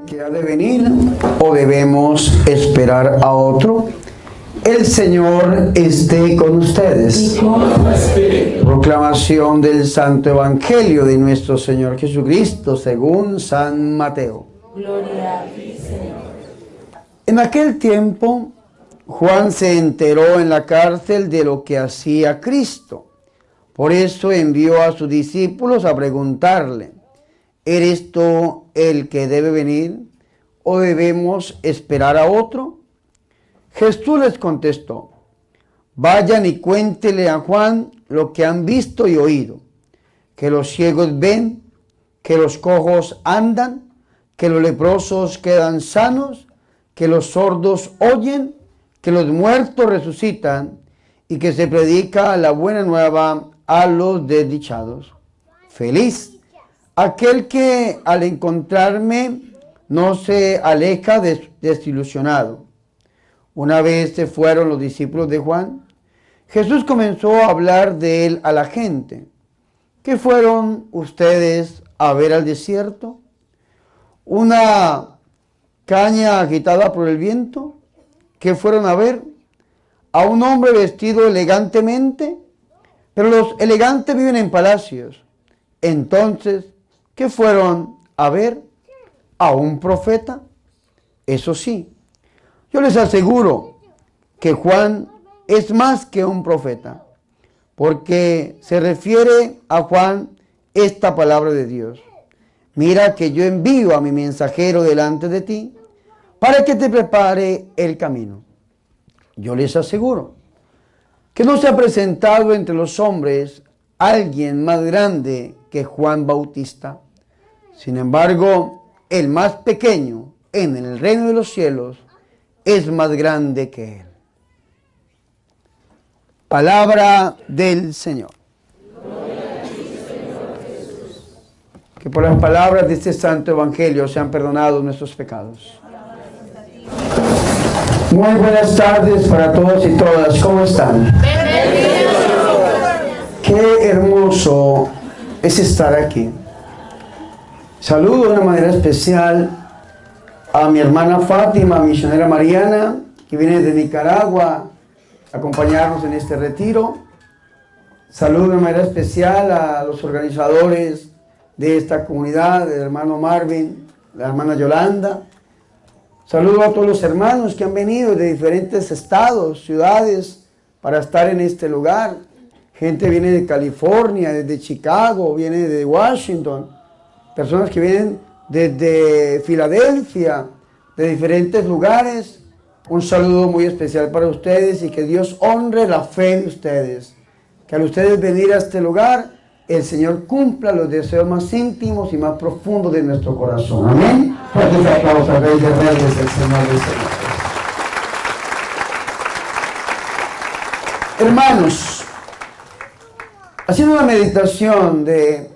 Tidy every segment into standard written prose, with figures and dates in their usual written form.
que ha de venir o debemos esperar a otro? El Señor esté con ustedes. Proclamación del Santo Evangelio de nuestro Señor Jesucristo según San Mateo. Gloria a ti, Señor. En aquel tiempo, Juan se enteró en la cárcel de lo que hacía Cristo. Por eso envió a sus discípulos a preguntarle: ¿eres tú el que debe venir o debemos esperar a otro? Jesús les contestó: vayan y cuéntele a Juan lo que han visto y oído, que los ciegos ven, que los cojos andan, que los leprosos quedan sanos, que los sordos oyen, que los muertos resucitan y que se predica la buena nueva a los desdichados. Feliz aquel que al encontrarme no se aleja desilusionado. Una vez se fueron los discípulos de Juan, Jesús comenzó a hablar de él a la gente. ¿Qué fueron ustedes a ver al desierto? ¿Una caña agitada por el viento? ¿Qué fueron a ver? ¿A un hombre vestido elegantemente? Pero los elegantes viven en palacios. Entonces, ¿qué fueron a ver? ¿A un profeta? Eso sí, yo les aseguro que Juan es más que un profeta, porque se refiere a Juan esta palabra de Dios: mira que yo envío a mi mensajero delante de ti para que te prepare el camino. Yo les aseguro que no se ha presentado entre los hombres alguien más grande que Juan Bautista. Sin embargo, el más pequeño en el reino de los cielos es más grande que él. Palabra del Señor. Que por las palabras de este santo evangelio sean perdonados nuestros pecados. Muy buenas tardes para todos y todas. ¿Cómo están? Qué hermoso es estar aquí. Saludo de una manera especial a mi hermana Fátima, misionera mariana, que viene de Nicaragua a acompañarnos en este retiro. Saludo de una manera especial a los organizadores de esta comunidad, el hermano Marvin, la hermana Yolanda. Saludo a todos los hermanos que han venido de diferentes estados, ciudades, para estar en este lugar. Gente viene de California, desde Chicago, viene de Washington. Personas que vienen desde Filadelfia, de diferentes lugares. Un saludo muy especial para ustedes y que Dios honre la fe de ustedes. Que al ustedes venir a este lugar, el Señor cumpla los deseos más íntimos y más profundos de nuestro corazón. Amén. Fuertes aplausos al Rey de Reyes, el Señor de Señores. Hermanos, haciendo una meditación de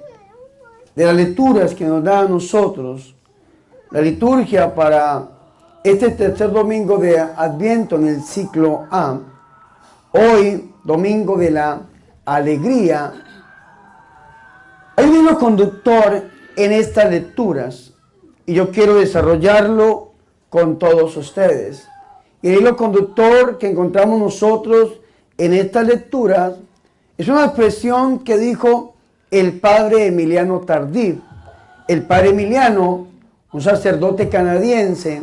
las lecturas que nos da a nosotros la liturgia para este tercer domingo de Adviento en el ciclo A, hoy, domingo de la alegría, hay un hilo conductor en estas lecturas y yo quiero desarrollarlo con todos ustedes. Y el hilo conductor que encontramos nosotros en estas lecturas es una expresión que dijo el padre Emiliano Tardif. El padre Emiliano, un sacerdote canadiense,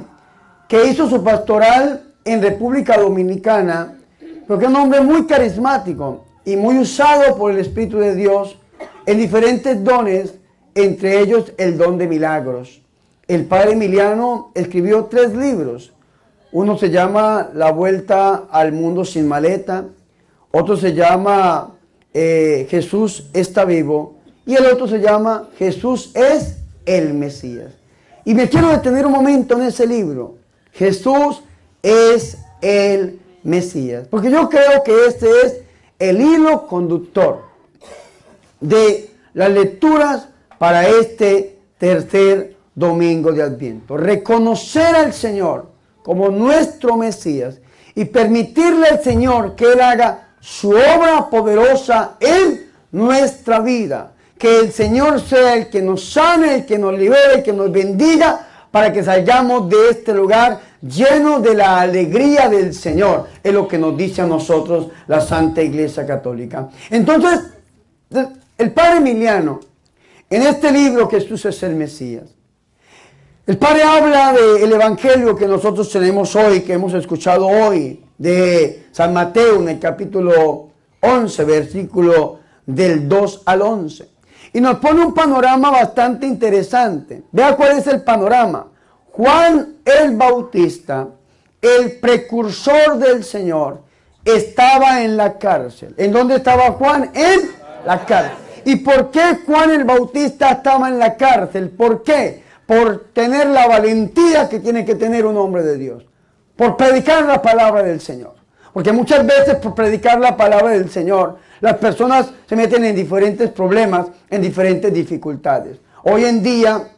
que hizo su pastoral en República Dominicana, porque es un hombre muy carismático y muy usado por el Espíritu de Dios en diferentes dones, entre ellos el don de milagros. El padre Emiliano escribió 3 libros. Uno se llama La Vuelta al Mundo sin Maleta, otro se llama Jesús está vivo, y el otro se llama Jesús es el Mesías. Y me quiero detener un momento en ese libro, Jesús es el Mesías, porque yo creo que este es el hilo conductor de las lecturas para este tercer domingo de Adviento. Reconocer al Señor como nuestro Mesías y permitirle al Señor que Él haga su obra poderosa en nuestra vida. Que el Señor sea el que nos sane, el que nos libere, el que nos bendiga, para que salgamos de este lugar llenos de la alegría del Señor. Es lo que nos dice a nosotros la Santa Iglesia Católica. Entonces, el Padre Emiliano, en este libro Jesús es el Mesías, el Padre habla del Evangelio que nosotros tenemos hoy, que hemos escuchado hoy, de San Mateo en el capítulo 11, versículo del 2 al 11. Y nos pone un panorama bastante interesante. Vea cuál es el panorama. Juan el Bautista, el precursor del Señor, estaba en la cárcel. ¿En dónde estaba Juan? En la cárcel. ¿Y por qué Juan el Bautista estaba en la cárcel? ¿Por qué? Por tener la valentía que tiene que tener un hombre de Dios. Por predicar la palabra del Señor. Porque muchas veces por predicar la palabra del Señor, las personas se meten en diferentes problemas, en diferentes dificultades. Hoy en día,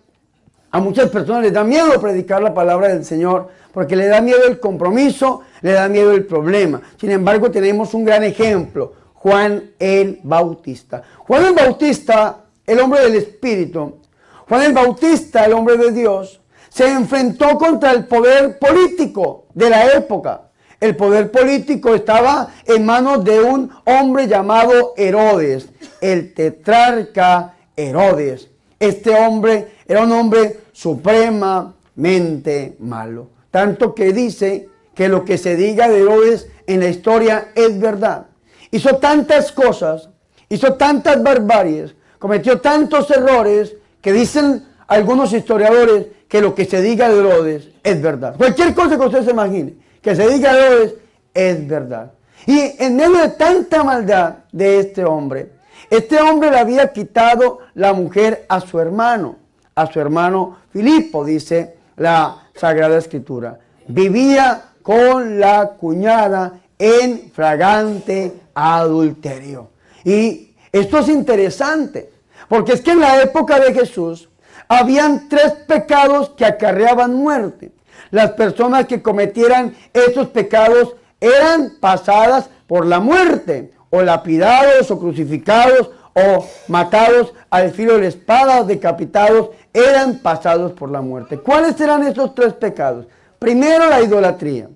a muchas personas les da miedo predicar la palabra del Señor, porque le da miedo el compromiso, le da miedo el problema. Sin embargo, tenemos un gran ejemplo, Juan el Bautista. Juan el Bautista, el hombre del Espíritu, Juan el Bautista, el hombre de Dios, se enfrentó contra el poder político de la época. El poder político estaba en manos de un hombre llamado Herodes, el tetrarca Herodes. Este hombre era un hombre supremamente malo. Tanto que dice que lo que se diga de Herodes en la historia es verdad. Hizo tantas cosas, hizo tantas barbaries, cometió tantos errores que dicen algunos historiadores que lo que se diga de Herodes es verdad. Cualquier cosa que usted se imagine que se diga de Herodes es verdad. Y en medio de tanta maldad de este hombre le había quitado la mujer a su hermano Filipo, dice la Sagrada Escritura. Vivía con la cuñada en flagrante adulterio. Y esto es interesante, porque es que en la época de Jesús habían 3 pecados que acarreaban muerte. Las personas que cometieran esos pecados eran pasadas por la muerte, o lapidados, o crucificados, o matados al filo de la espada, o decapitados, eran pasados por la muerte. ¿Cuáles eran esos 3 pecados? Primero, la idolatría.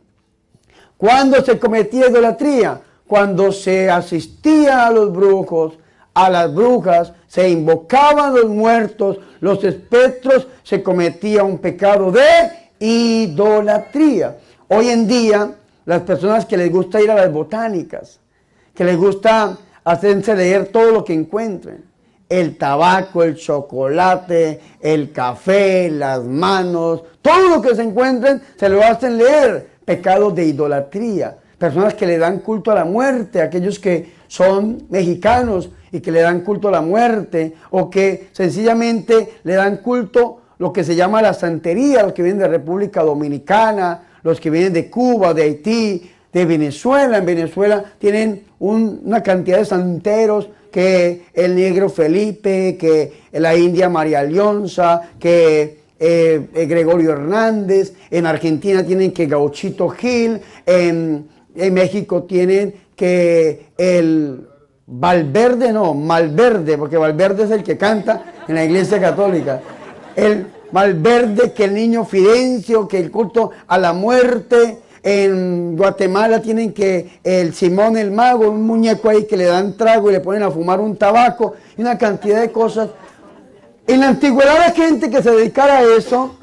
¿Cuándo se cometía idolatría? Cuando se asistía a los brujos, a las brujas, se invocaban los muertos, los espectros, se cometía un pecado de idolatría. Hoy en día, las personas que les gusta ir a las botánicas, que les gusta hacerse leer todo lo que encuentren, el tabaco, el chocolate, el café, las manos, todo lo que se encuentren, se lo hacen leer. Pecados de idolatría. Personas que le dan culto a la muerte, aquellos que son mexicanos y que le dan culto a la muerte, o que sencillamente le dan culto lo que se llama la santería, los que vienen de República Dominicana, los que vienen de Cuba, de Haití, de Venezuela. En Venezuela tienen una cantidad de santeros, que el negro Felipe, que la india María Leonza, que Gregorio Hernández. En Argentina tienen que Gauchito Gil. En México tienen que el Malverde, porque Valverde es el que canta en la Iglesia Católica. El Malverde, que el niño Fidencio, que el culto a la muerte. En Guatemala tienen que el Simón el Mago, un muñeco ahí que le dan trago y le ponen a fumar un tabaco y una cantidad de cosas. En la antigüedad la gente que se dedicara a eso,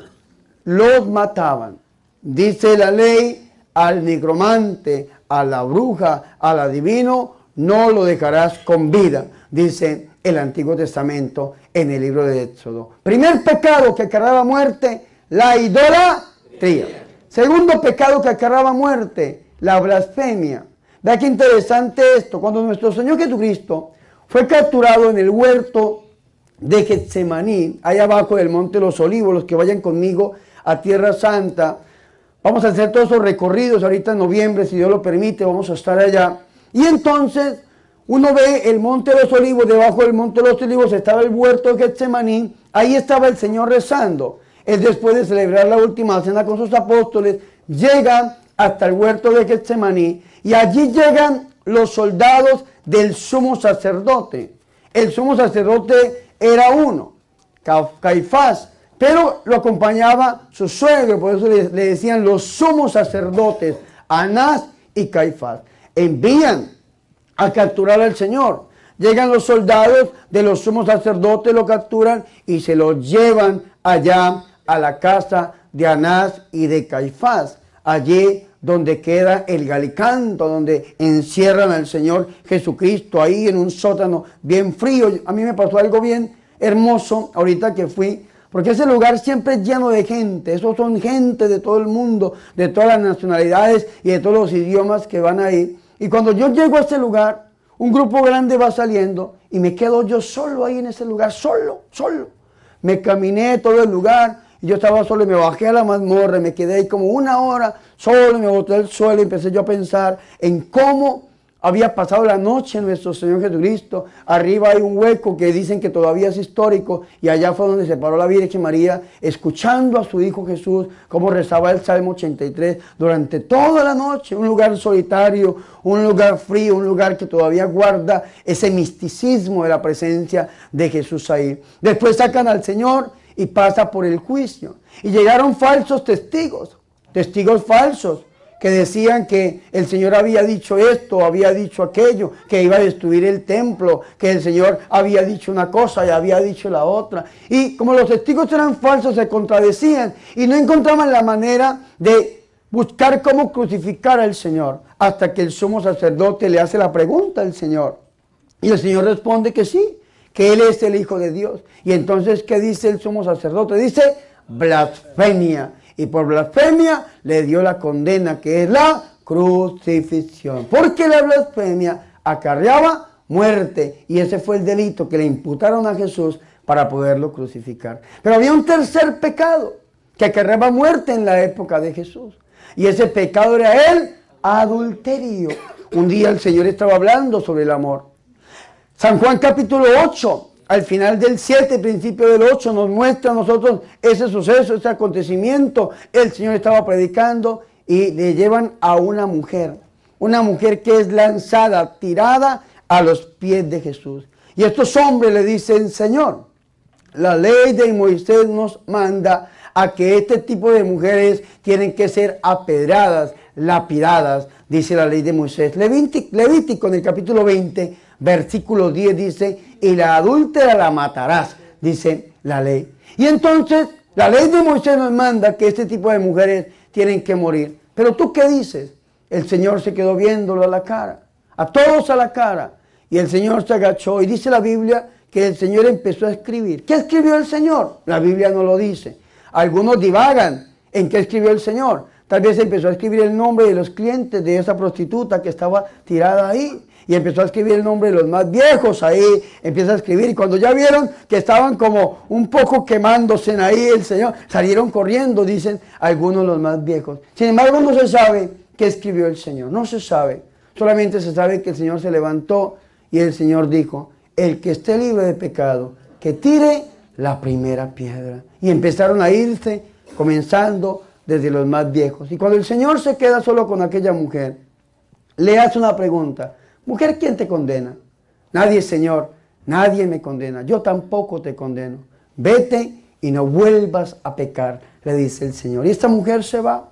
los mataban. Dice la ley, al nigromante, a la bruja, al adivino, no lo dejarás con vida, dice el Antiguo Testamento en el libro de Éxodo. Primer pecado que acarreaba muerte, la idolatría. Segundo pecado que acarreaba muerte, la blasfemia. Vea qué interesante esto. Cuando nuestro Señor Jesucristo fue capturado en el huerto de Getsemaní, allá abajo del Monte de los Olivos, los que vayan conmigo a Tierra Santa, vamos a hacer todos esos recorridos ahorita en noviembre, si Dios lo permite, vamos a estar allá. Y entonces uno ve el Monte de los Olivos, debajo del Monte de los Olivos estaba el huerto de Getsemaní, ahí estaba el Señor rezando. Él, después de celebrar la última cena con sus apóstoles, llega hasta el huerto de Getsemaní y allí llegan los soldados del sumo sacerdote. El sumo sacerdote era uno, Caifás, Pero lo acompañaba su suegro, por eso le decían los sumos sacerdotes, Anás y Caifás. Envían a capturar al Señor. Llegan los soldados de los sumos sacerdotes, lo capturan y se lo llevan allá a la casa de Anás y de Caifás. Allí donde queda el Galicanto, donde encierran al Señor Jesucristo, ahí en un sótano bien frío. A mí me pasó algo bien hermoso ahorita que fui, porque ese lugar siempre es lleno de gente. Esos son gente de todo el mundo, de todas las nacionalidades y de todos los idiomas que van ahí. Y cuando yo llego a ese lugar, un grupo grande va saliendo y me quedo yo solo ahí en ese lugar, solo. Me caminé todo el lugar y yo estaba solo y me bajé a la mazmorra y me quedé ahí como una hora solo y me boté al suelo y empecé yo a pensar en cómo había pasado la noche nuestro Señor Jesucristo. Arriba hay un hueco que dicen que todavía es histórico y allá fue donde se paró la Virgen María escuchando a su Hijo Jesús cómo rezaba el Salmo 83 durante toda la noche. Un lugar solitario, un lugar frío, un lugar que todavía guarda ese misticismo de la presencia de Jesús ahí. Después sacan al Señor y pasa por el juicio. Y llegaron falsos testigos falsos, que decían que el Señor había dicho esto, había dicho aquello, que iba a destruir el templo, que el Señor había dicho una cosa y había dicho la otra. Y como los testigos eran falsos, se contradecían y no encontraban la manera de buscar cómo crucificar al Señor, hasta que el sumo sacerdote le hace la pregunta al Señor. Y el Señor responde que sí, que Él es el Hijo de Dios. Y entonces, ¿qué dice el sumo sacerdote? Dice blasfemia. Y por blasfemia le dio la condena, que es la crucifixión. Porque la blasfemia acarreaba muerte. Y ese fue el delito que le imputaron a Jesús para poderlo crucificar. Pero había un tercer pecado que acarreaba muerte en la época de Jesús. Y ese pecado era el adulterio. Un día el Señor estaba hablando sobre el amor. San Juan capítulo 8. Al final del 7, principio del 8, nos muestra a nosotros ese suceso, ese acontecimiento. El Señor estaba predicando y le llevan a una mujer que es lanzada, tirada a los pies de Jesús. Y estos hombres le dicen: Señor, la ley de Moisés nos manda a que este tipo de mujeres tienen que ser apedradas, lapidadas, dice la ley de Moisés. Levítico en el capítulo 20, versículo 10 dice: y la adúltera la matarás, dice la ley. Y entonces la ley de Moisés nos manda que este tipo de mujeres tienen que morir. Pero ¿tú qué dices? El Señor se quedó viéndolo a la cara, a todos a la cara. Y el Señor se agachó y dice la Biblia que el Señor empezó a escribir. ¿Qué escribió el Señor? La Biblia no lo dice. Algunos divagan en qué escribió el Señor. Tal vez empezó a escribir el nombre de los clientes de esa prostituta que estaba tirada ahí. Y empezó a escribir el nombre de los más viejos ahí. Empieza a escribir. Y cuando ya vieron que estaban como un poco quemándose ahí el Señor, salieron corriendo, dicen algunos los más viejos. Sin embargo, no se sabe qué escribió el Señor. No se sabe. Solamente se sabe que el Señor se levantó y el Señor dijo: el que esté libre de pecado, que tire la primera piedra. Y empezaron a irse, comenzando desde los más viejos. Y cuando el Señor se queda solo con aquella mujer, le hace una pregunta: mujer, ¿quién te condena? Nadie, Señor, nadie me condena. Yo tampoco te condeno. Vete y no vuelvas a pecar, le dice el Señor. Y esta mujer se va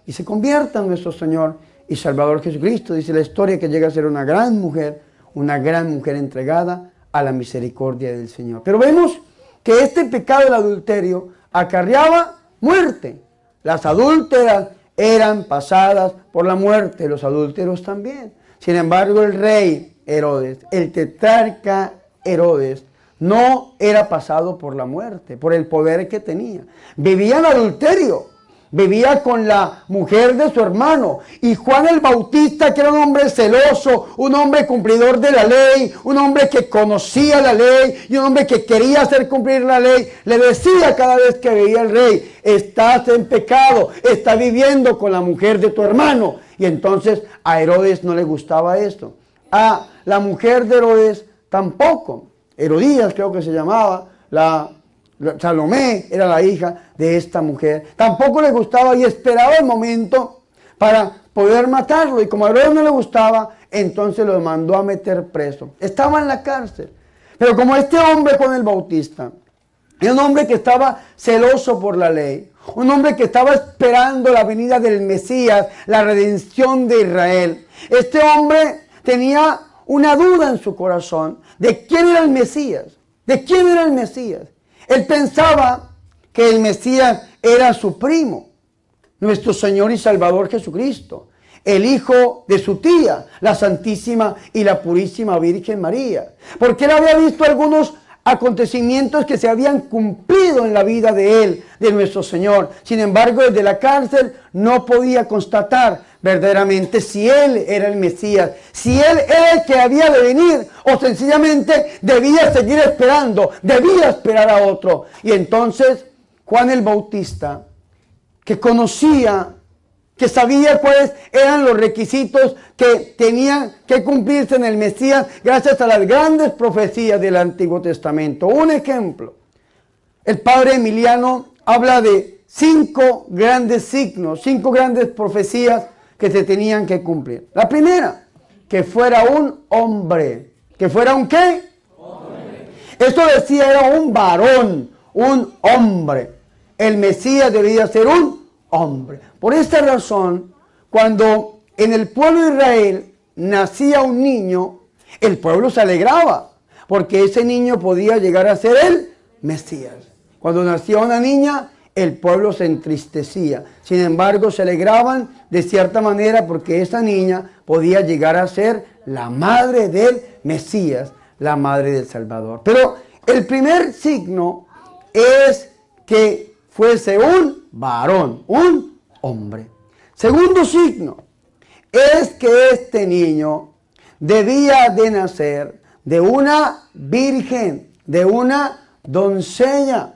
y se convierte en nuestro Señor y Salvador Jesucristo. Dice la historia que llega a ser una gran mujer entregada a la misericordia del Señor. Pero vemos que este pecado del adulterio acarreaba muerte. Las adúlteras eran pasadas por la muerte, los adúlteros también. Sin embargo, el rey Herodes, el tetrarca Herodes, no era pasado por la muerte, por el poder que tenía. Vivía en adulterio, vivía con la mujer de su hermano. Y Juan el Bautista, que era un hombre celoso, un hombre cumplidor de la ley, un hombre que conocía la ley y un hombre que quería hacer cumplir la ley, le decía cada vez que veía al rey: estás en pecado, estás viviendo con la mujer de tu hermano. Y entonces a Herodes no le gustaba esto. A la mujer de Herodes tampoco. Herodías creo que se llamaba, Salomé era la hija de esta mujer. Tampoco le gustaba y esperaba el momento para poder matarlo. Y como a Herodes no le gustaba, entonces lo mandó a meter preso. Estaba en la cárcel. Pero como este hombre Juan el Bautista Era un hombre que estaba celoso por la ley. Un hombre que estaba esperando la venida del Mesías, la redención de Israel. Este hombre tenía una duda en su corazón de quién era el Mesías. ¿De quién era el Mesías? Él pensaba que el Mesías era su primo, nuestro Señor y Salvador Jesucristo, el hijo de su tía, la Santísima y la Purísima Virgen María. Porque él había visto algunos acontecimientos que se habían cumplido en la vida de él, de nuestro Señor. Sin embargo, desde la cárcel no podía constatar verdaderamente si él era el Mesías, si él era el que había de venir, o sencillamente debía seguir esperando, debía esperar a otro. Y entonces Juan el Bautista, que conocía, que sabía cuáles eran los requisitos que tenían que cumplirse en el Mesías gracias a las grandes profecías del Antiguo Testamento. Un ejemplo, el padre Emiliano habla de 5 grandes signos, 5 grandes profecías que se tenían que cumplir. La primera, que fuera un hombre. ¿Que fuera un qué? Hombre. Esto decía era un varón, un hombre. El Mesías debía ser un hombre. Por esta razón, cuando en el pueblo de Israel nacía un niño, el pueblo se alegraba, porque ese niño podía llegar a ser el Mesías. Cuando nacía una niña, el pueblo se entristecía. Sin embargo, se alegraban de cierta manera porque esa niña podía llegar a ser la madre del Mesías, la madre del Salvador. Pero el primer signo es que fuese un varón, un hombre. Segundo signo es que este niño debía de nacer de una virgen, de una doncella,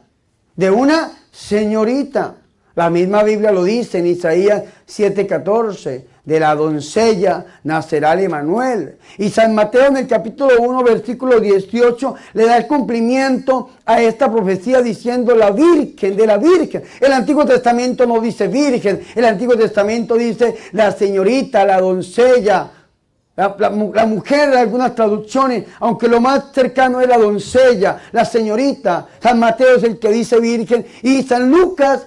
de una señorita. La misma Biblia lo dice en Isaías 7:14. De la doncella nacerá el Emanuel. Y San Mateo en el capítulo 1, versículo 18, le da el cumplimiento a esta profecía diciendo la virgen, de la virgen. El Antiguo Testamento no dice virgen, el Antiguo Testamento dice la señorita, la doncella, la mujer en algunas traducciones, aunque lo más cercano es la doncella, la señorita. San Mateo es el que dice virgen, y San Lucas,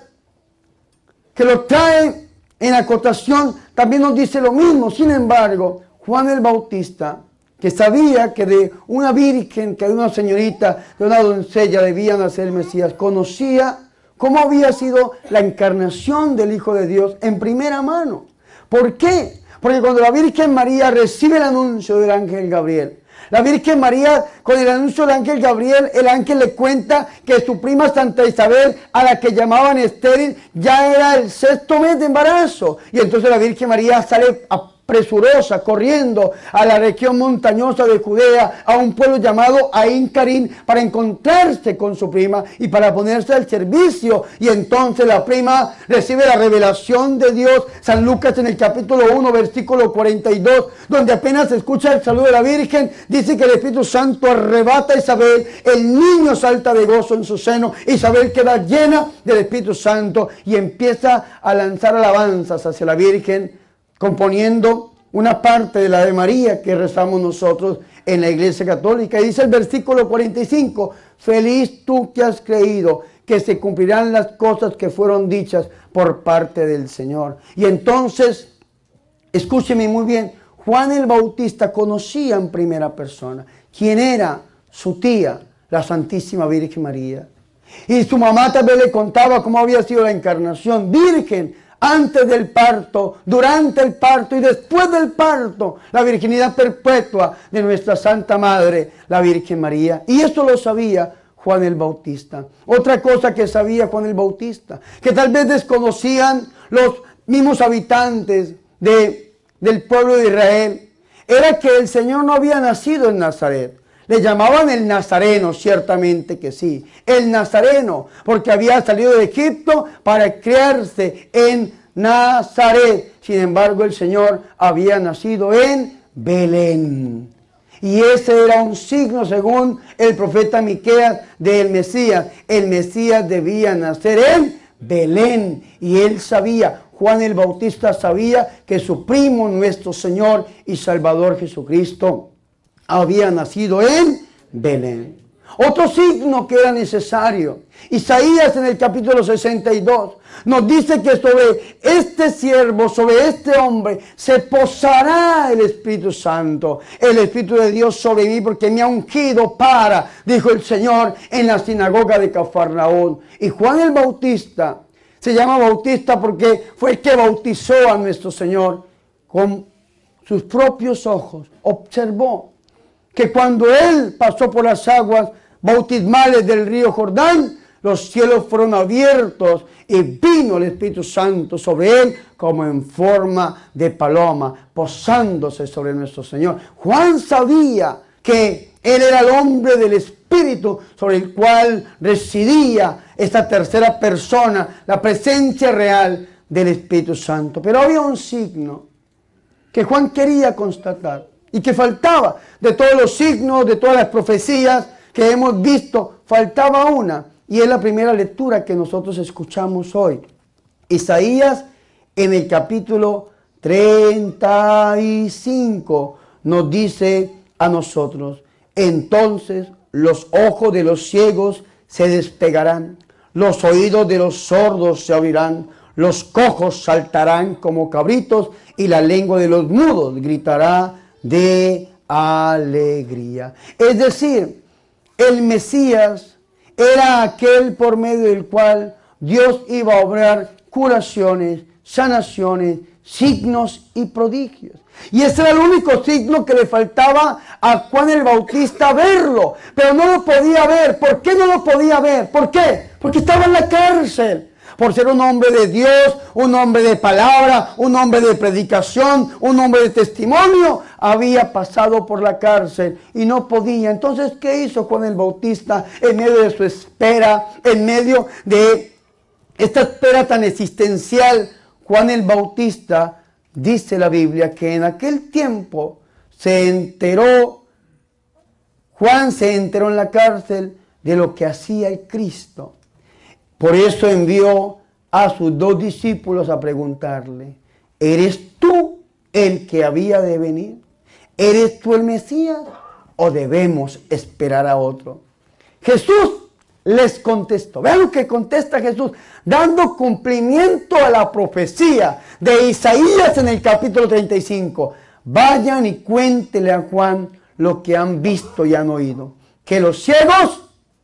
que lo trae en acotación, también nos dice lo mismo. Sin embargo, Juan el Bautista, que sabía que de una virgen, que de una señorita, de una doncella debía nacer el Mesías, conocía cómo había sido la encarnación del Hijo de Dios en primera mano. ¿Por qué? Porque cuando la Virgen María recibe el anuncio del ángel Gabriel, la Virgen María, con el anuncio del ángel Gabriel, el ángel le cuenta que su prima Santa Isabel, a la que llamaban estéril, ya era el 6º mes de embarazo. Y entonces la Virgen María sale presurosa, corriendo a la región montañosa de Judea, a un pueblo llamado Ain Carín, para encontrarse con su prima y para ponerse al servicio. Y entonces la prima recibe la revelación de Dios. San Lucas en el capítulo 1, versículo 42, donde apenas se escucha el saludo de la Virgen, dice que el Espíritu Santo arrebata a Isabel, el niño salta de gozo en su seno, Isabel queda llena del Espíritu Santo y empieza a lanzar alabanzas hacia la Virgen, componiendo una parte de la Ave María que rezamos nosotros en la Iglesia Católica. Y dice el versículo 45, feliz tú que has creído que se cumplirán las cosas que fueron dichas por parte del Señor. Y entonces, escúcheme muy bien, Juan el Bautista conocía en primera persona quién era su tía, la Santísima Virgen María. Y su mamá también le contaba cómo había sido la encarnación virgen, antes del parto, durante el parto y después del parto, la virginidad perpetua de nuestra Santa Madre, la Virgen María. Y esto lo sabía Juan el Bautista. Otra cosa que sabía Juan el Bautista, que tal vez desconocían los mismos habitantes del pueblo de Israel, era que el Señor no había nacido en Nazaret. Le llamaban el Nazareno, ciertamente que sí. El Nazareno, porque había salido de Egipto para criarse en Nazaret. Sin embargo, el Señor había nacido en Belén. Y ese era un signo, según el profeta Miqueas, del Mesías. El Mesías debía nacer en Belén. Y él sabía, Juan el Bautista sabía que su primo, nuestro Señor y Salvador Jesucristo, había nacido en Belén. Otro signo que era necesario. Isaías en el capítulo 62 nos dice que sobre este siervo, sobre este hombre, se posará el Espíritu Santo, el Espíritu de Dios sobre mí, porque me ha ungido para, dijo el Señor en la sinagoga de Cafarnaúm. Y Juan el Bautista se llama Bautista porque fue el que bautizó a nuestro Señor. Con sus propios ojos observó que cuando él pasó por las aguas bautismales del río Jordán, los cielos fueron abiertos y vino el Espíritu Santo sobre él como en forma de paloma, posándose sobre nuestro Señor. Juan sabía que él era el hombre del Espíritu sobre el cual residía esta tercera persona, la presencia real del Espíritu Santo. Pero había un signo que Juan quería constatar y que faltaba. De todos los signos, de todas las profecías que hemos visto, faltaba una, y es la primera lectura que nosotros escuchamos hoy. Isaías en el capítulo 35 nos dice a nosotros: entonces los ojos de los ciegos se despegarán, los oídos de los sordos se abrirán, los cojos saltarán como cabritos y la lengua de los mudos gritará de alegría. Es decir, el Mesías era aquel por medio del cual Dios iba a obrar curaciones, sanaciones, signos y prodigios. Y ese era el único signo que le faltaba a Juan el Bautista verlo. Pero no lo podía ver. ¿Por qué no lo podía ver? ¿Por qué? Porque estaba en la cárcel. Por ser un hombre de Dios, un hombre de palabra, un hombre de predicación, un hombre de testimonio, había pasado por la cárcel y no podía. Entonces, ¿qué hizo Juan el Bautista en medio de su espera, en medio de esta espera tan existencial? Juan el Bautista, dice la Biblia, que en aquel tiempo Juan se enteró en la cárcel de lo que hacía el Cristo. Por eso envió a sus 2 discípulos a preguntarle: ¿eres tú el que había de venir? ¿Eres tú el Mesías o debemos esperar a otro? Jesús les contestó. Vean lo que contesta Jesús, dando cumplimiento a la profecía de Isaías en el capítulo 35. Vayan y cuéntele a Juan lo que han visto y han oído: que los ciegos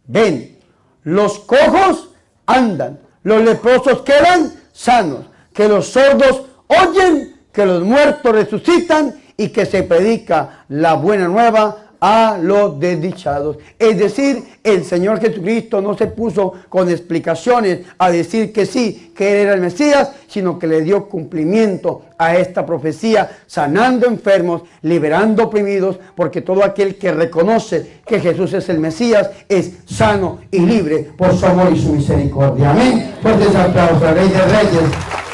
ven, los cojos andan, los leprosos quedan sanos, que los sordos oyen, que los muertos resucitan y que se predica la buena nueva a los desdichados. Es decir, el Señor Jesucristo no se puso con explicaciones a decir que sí, que Él era el Mesías, sino que le dio cumplimiento a esta profecía, sanando enfermos, liberando oprimidos, porque todo aquel que reconoce que Jesús es el Mesías es sano y libre por su amor y su misericordia. Amén. Fuertes aplausos al Rey de Reyes.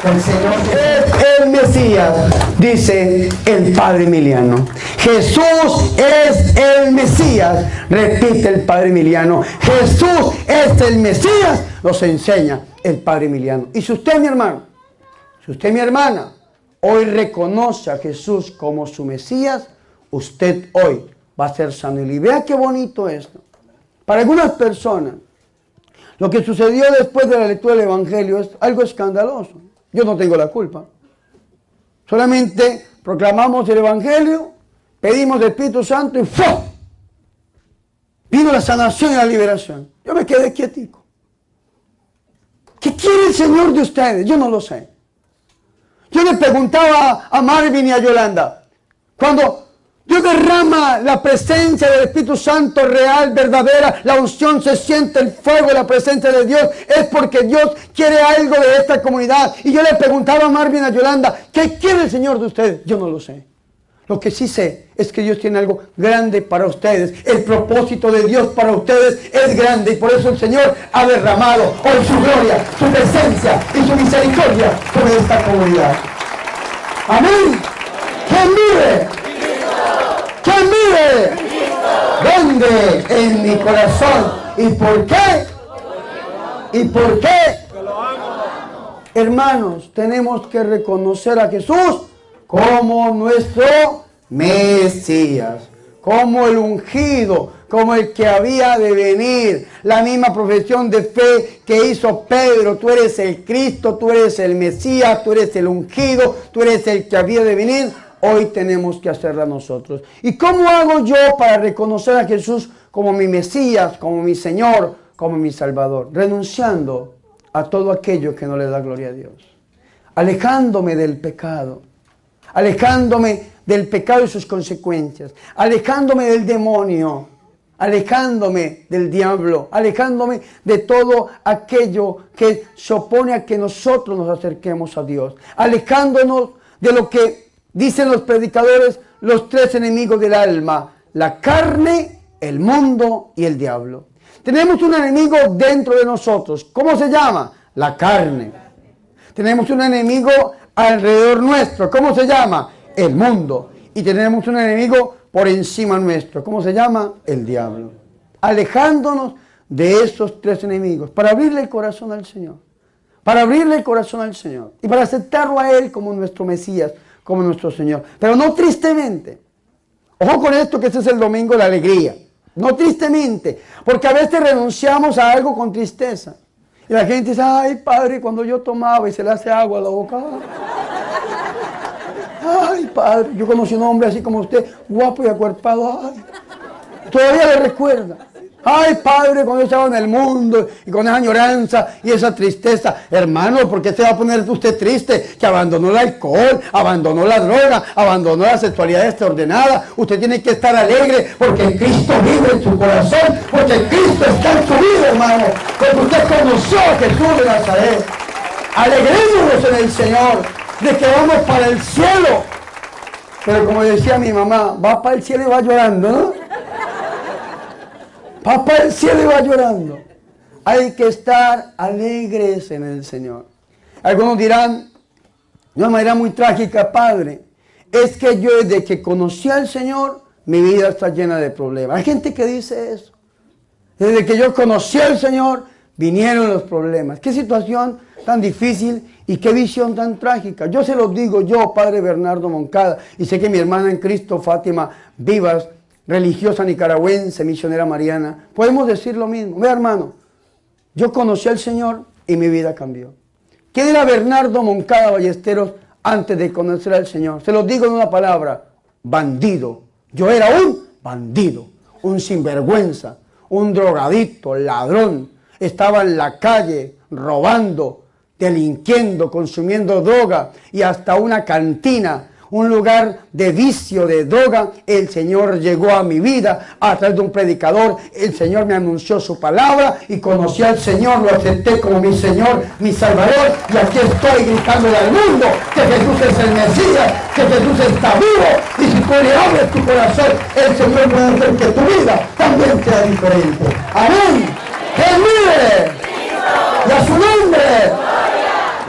El Señor es el Mesías, dice el Padre Emiliano. Jesús es el Mesías, repite el Padre Emiliano. Jesús es el Mesías, nos enseña el Padre Emiliano. Y si usted, mi hermano, si usted, mi hermana, hoy reconoce a Jesús como su Mesías, usted hoy va a ser sano y libre. Vea qué bonito esto. Para algunas personas, lo que sucedió después de la lectura del Evangelio es algo escandaloso. Yo no tengo la culpa. Solamente proclamamos el Evangelio, pedimos el Espíritu Santo y ¡fua! Vino la sanación y la liberación. Yo me quedé quietico. ¿Qué quiere el Señor de ustedes? Yo no lo sé. Yo le preguntaba a Marvin y a Yolanda, cuando Dios derrama la presencia del Espíritu Santo real, verdadera, la unción, se siente el fuego de la presencia de Dios, es porque Dios quiere algo de esta comunidad. Y yo le preguntaba a Marvin y a Yolanda, ¿qué quiere el Señor de ustedes? Yo no lo sé. Lo que sí sé es que Dios tiene algo grande para ustedes. El propósito de Dios para ustedes es grande y por eso el Señor ha derramado hoy su gloria, su presencia y su misericordia sobre esta comunidad. Amén. ¿Quién vive? ¿Quién vive? ¿Dónde? En mi corazón. ¿Y por qué? ¿Y por qué? Hermanos, tenemos que reconocer a Jesús como nuestro Mesías, como el ungido, como el que había de venir. La misma profesión de fe que hizo Pedro: tú eres el Cristo, tú eres el Mesías, tú eres el ungido, tú eres el que había de venir. Hoy tenemos que hacerla nosotros. ¿Y cómo hago yo para reconocer a Jesús como mi Mesías, como mi Señor, como mi Salvador? Renunciando a todo aquello que no le da gloria a Dios. Alejándome del pecado. Alejándome del pecado y sus consecuencias. Alejándome del demonio. Alejándome del diablo. Alejándome de todo aquello que se opone a que nosotros nos acerquemos a Dios. Alejándonos de lo que dicen los predicadores, los tres enemigos del alma: la carne, el mundo y el diablo. Tenemos un enemigo dentro de nosotros. ¿Cómo se llama? La carne. Tenemos un enemigo alrededor nuestro. ¿Cómo se llama? El mundo. Y tenemos un enemigo por encima nuestro. ¿Cómo se llama? El diablo. Alejándonos de esos tres enemigos para abrirle el corazón al Señor. Para abrirle el corazón al Señor. Y para aceptarlo a Él como nuestro Mesías, como nuestro Señor. Pero no tristemente. Ojo con esto, que este es el domingo de la alegría. No tristemente. Porque a veces renunciamos a algo con tristeza. Y la gente dice: ay, padre, cuando yo tomaba, y se le hace agua a la boca. Ay, padre, yo conocí un hombre así como usted, guapo y acuerpado. Ay, todavía le recuerda. Ay, padre, cuando yo estaba en el mundo y con esa añoranza y esa tristeza. Hermano, ¿por qué se va a poner usted triste? Que abandonó el alcohol, abandonó la droga, abandonó la sexualidad desordenada. Usted tiene que estar alegre porque Cristo vive en su corazón, porque Cristo está en su vida, hermano. Porque usted conoció a Jesús de Nazaret. Alegrémonos en el Señor de que vamos para el cielo. Pero como decía mi mamá, va para el cielo y va llorando, ¿no? Va para el cielo y va llorando. Hay que estar alegres en el Señor. Algunos dirán, de una manera muy trágica: padre, es que yo desde que conocí al Señor, mi vida está llena de problemas. Hay gente que dice eso. Desde que yo conocí al Señor, vinieron los problemas. Qué situación tan difícil y qué visión tan trágica. Yo se los digo, yo, padre Bernardo Moncada, y sé que mi hermana en Cristo, Fátima Vivas, religiosa nicaragüense, misionera mariana, podemos decir lo mismo. Vea, hermano, yo conocí al Señor y mi vida cambió. ¿Quién era Bernardo Moncada Ballesteros antes de conocer al Señor? Se los digo en una palabra: bandido. Yo era un bandido, un sinvergüenza, un drogadicto, ladrón. Estaba en la calle robando, delinquiendo, consumiendo droga, y hasta una cantina, un lugar de vicio, de droga. El Señor llegó a mi vida a través de un predicador. El Señor me anunció su palabra y conocí al Señor, lo acepté como mi Señor, mi Salvador, y aquí estoy gritándole al mundo que Jesús es el Mesías, que Jesús está vivo, y si tú le abres tu corazón, el Señor puede hacer que tu vida también sea diferente. Amén. ¡Él vive! ¡Y a su nombre!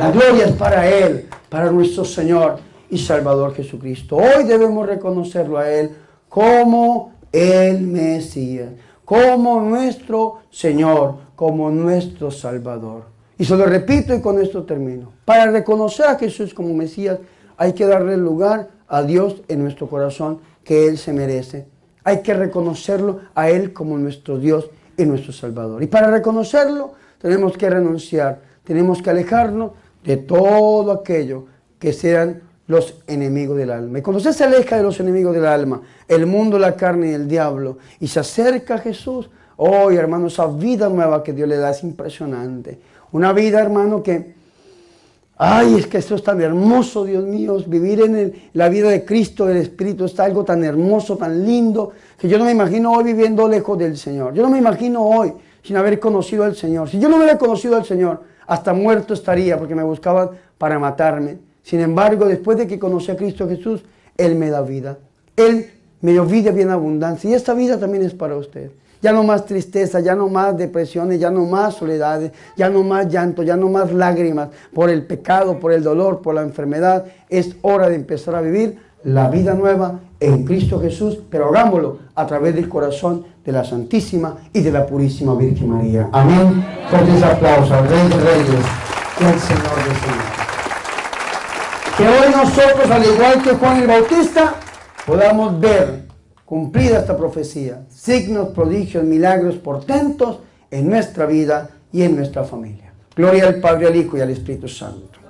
La gloria es para Él, para nuestro Señor y Salvador Jesucristo. Hoy debemos reconocerlo a Él como el Mesías, como nuestro Señor, como nuestro Salvador. Y se lo repito y con esto termino. Para reconocer a Jesús como Mesías, hay que darle lugar a Dios en nuestro corazón, que Él se merece. Hay que reconocerlo a Él como nuestro Dios y nuestro Salvador. Y para reconocerlo, tenemos que renunciar, tenemos que alejarnos de todo aquello que sean los enemigos del alma. Y cuando usted se aleja de los enemigos del alma, el mundo, la carne y el diablo, y se acerca a Jesús, hoy, hermano, esa vida nueva que Dios le da es impresionante. Una vida, hermano, que, ay, es que esto es tan hermoso, Dios mío, vivir en la vida de Cristo, del Espíritu, está algo tan hermoso, tan lindo, que yo no me imagino hoy viviendo lejos del Señor. Yo no me imagino hoy sin haber conocido al Señor. Si yo no hubiera conocido al Señor, hasta muerto estaría, porque me buscaban para matarme. Sin embargo, después de que conocí a Cristo Jesús, Él me da vida. Él me dio vida bien abundancia. Y esta vida también es para usted. Ya no más tristeza, ya no más depresiones, ya no más soledades, ya no más llanto, ya no más lágrimas por el pecado, por el dolor, por la enfermedad. Es hora de empezar a vivir la vida nueva en Cristo Jesús, pero hagámoslo a través del corazón de la Santísima y de la Purísima Virgen María. Amén. Fuertes aplausos al Rey de Reyes y al Señor de Señores. Que hoy nosotros, al igual que Juan el Bautista, podamos ver cumplida esta profecía, signos, prodigios, milagros, portentos en nuestra vida y en nuestra familia. Gloria al Padre, al Hijo y al Espíritu Santo.